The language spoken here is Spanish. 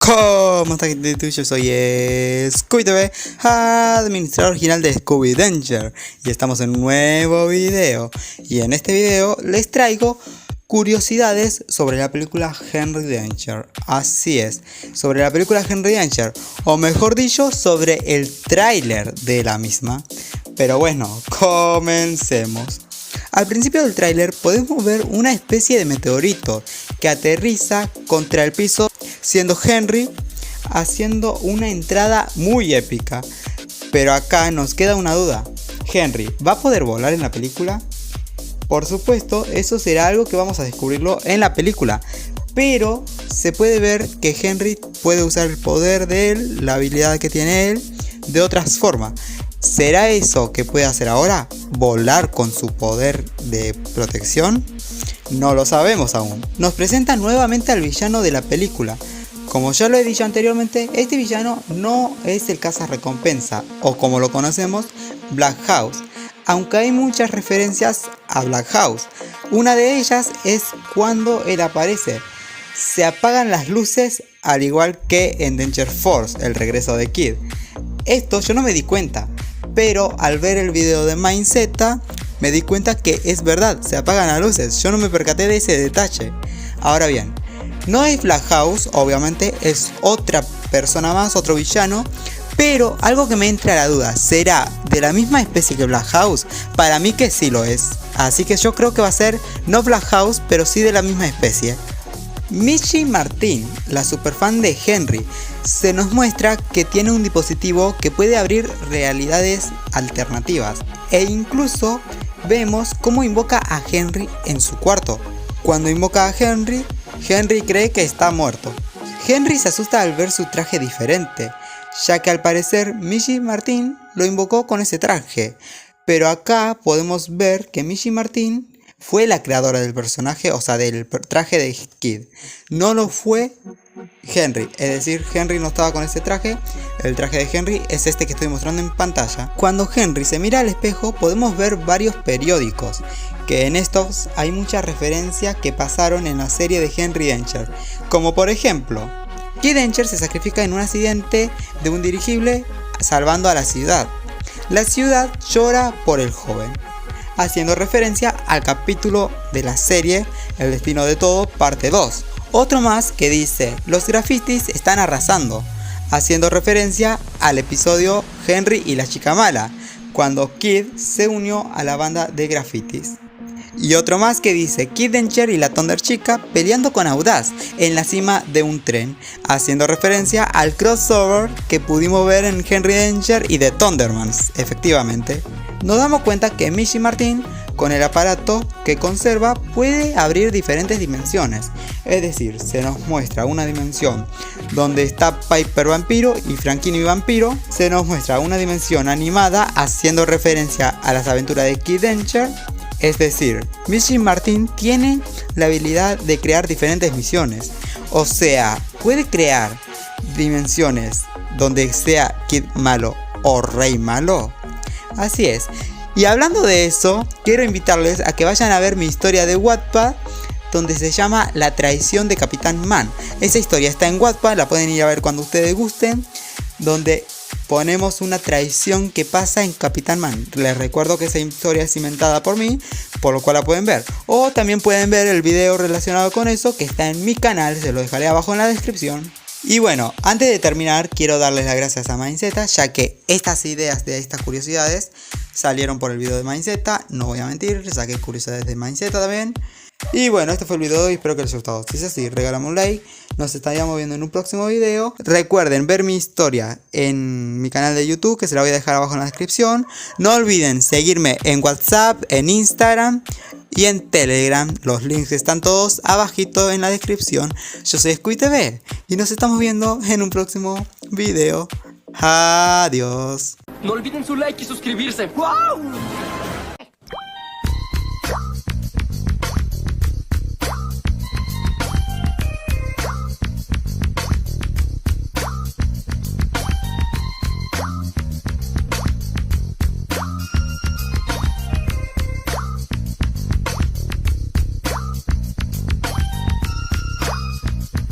¿Cómo está, gente? Yo soy Scooby TV, administrador original de Scooby Danger, y estamos en un nuevo video. Y en este video les traigo curiosidades sobre la película Henry Danger. Así es, sobre la película Henry Danger, o mejor dicho, sobre el tráiler de la misma. Pero bueno, comencemos. Al principio del tráiler podemos ver una especie de meteorito que aterriza contra el piso, siendo Henry haciendo una entrada muy épica. Pero acá nos queda una duda: ¿Henry va a poder volar en la película? Por supuesto, eso será algo que vamos a descubrirlo en la película, pero se puede ver que Henry puede usar el poder de él, la habilidad que tiene él, de otras formas. ¿Será eso que puede hacer ahora? ¿Volar con su poder de protección? No lo sabemos aún. Nos presentan nuevamente al villano de la película. Como ya lo he dicho anteriormente, este villano no es el cazarrecompensa, o como lo conocemos, Black House. Aunque hay muchas referencias a Black House. Una de ellas es cuando él aparece. Se apagan las luces, al igual que en Danger Force, el regreso de Kid. Esto yo no me di cuenta, pero al ver el video de MindZ me di cuenta que es verdad, se apagan las luces. Yo no me percaté de ese detalle. Ahora bien, no es Black House, obviamente, es otra persona más, otro villano. Pero algo que me entra a la duda: ¿será de la misma especie que Black House? Para mí que sí lo es. Así que yo creo que va a ser no Black House, pero sí de la misma especie. Missy Martin, la superfan de Henry, se nos muestra que tiene un dispositivo que puede abrir realidades alternativas. E incluso vemos cómo invoca a Henry en su cuarto. Cuando invoca a Henry, Henry cree que está muerto. Henry se asusta al ver su traje diferente, ya que al parecer Missy Martin lo invocó con ese traje. Pero acá podemos ver que Missy Martin fue la creadora del personaje, o sea, del traje de Kid. No lo fue Henry, es decir, Henry no estaba con ese traje. El traje de Henry es este que estoy mostrando en pantalla. Cuando Henry se mira al espejo podemos ver varios periódicos, que en estos hay mucha referencia que pasaron en la serie de Henry Danger. Como por ejemplo, Kid Danger se sacrifica en un accidente de un dirigible salvando a la ciudad. La ciudad llora por el joven, haciendo referencia al capítulo de la serie El destino de todo, parte 2. Otro más que dice: los grafitis están arrasando, haciendo referencia al episodio Henry y la chica mala, cuando Kid se unió a la banda de grafitis. Y otro más que dice: Kid Danger y la Thunder Chica peleando con Audaz en la cima de un tren, haciendo referencia al crossover que pudimos ver en Henry Danger y The Thundermans. Efectivamente, nos damos cuenta que Missy Martin, con el aparato que conserva, puede abrir diferentes dimensiones. Es decir, se nos muestra una dimensión donde está Piper Vampiro y Frankini Vampiro. Se nos muestra una dimensión animada haciendo referencia a las aventuras de Kid Danger. Es decir, Missy Martin tiene la habilidad de crear diferentes misiones. O sea, puede crear dimensiones donde sea Kid malo o Rey malo. Así es. Y hablando de eso, quiero invitarles a que vayan a ver mi historia de Wattpad, donde se llama La traición de Capitán Man. Esa historia está en Wattpad, la pueden ir a ver cuando ustedes gusten, donde ponemos una traición que pasa en Capitán Man. Les recuerdo que esa historia es inventada por mí, por lo cual la pueden ver. O también pueden ver el video relacionado con eso, que está en mi canal, se lo dejaré abajo en la descripción. Y bueno, antes de terminar, quiero darles las gracias a MindZ, ya que estas ideas de estas curiosidades salieron por el video de MindZ. No voy a mentir, saqué curiosidades de MindZ también. Y bueno, este fue el video de hoy, espero que les haya gustado. Si es así, regálame un like. Nos estaríamos viendo en un próximo video. Recuerden ver mi historia en mi canal de YouTube, que se la voy a dejar abajo en la descripción. No olviden seguirme en WhatsApp, en Instagram y en Telegram. Los links están todos abajito en la descripción. Yo soy Scooby TV y nos estamos viendo en un próximo video. Adiós. No olviden su like y suscribirse. ¡Wow!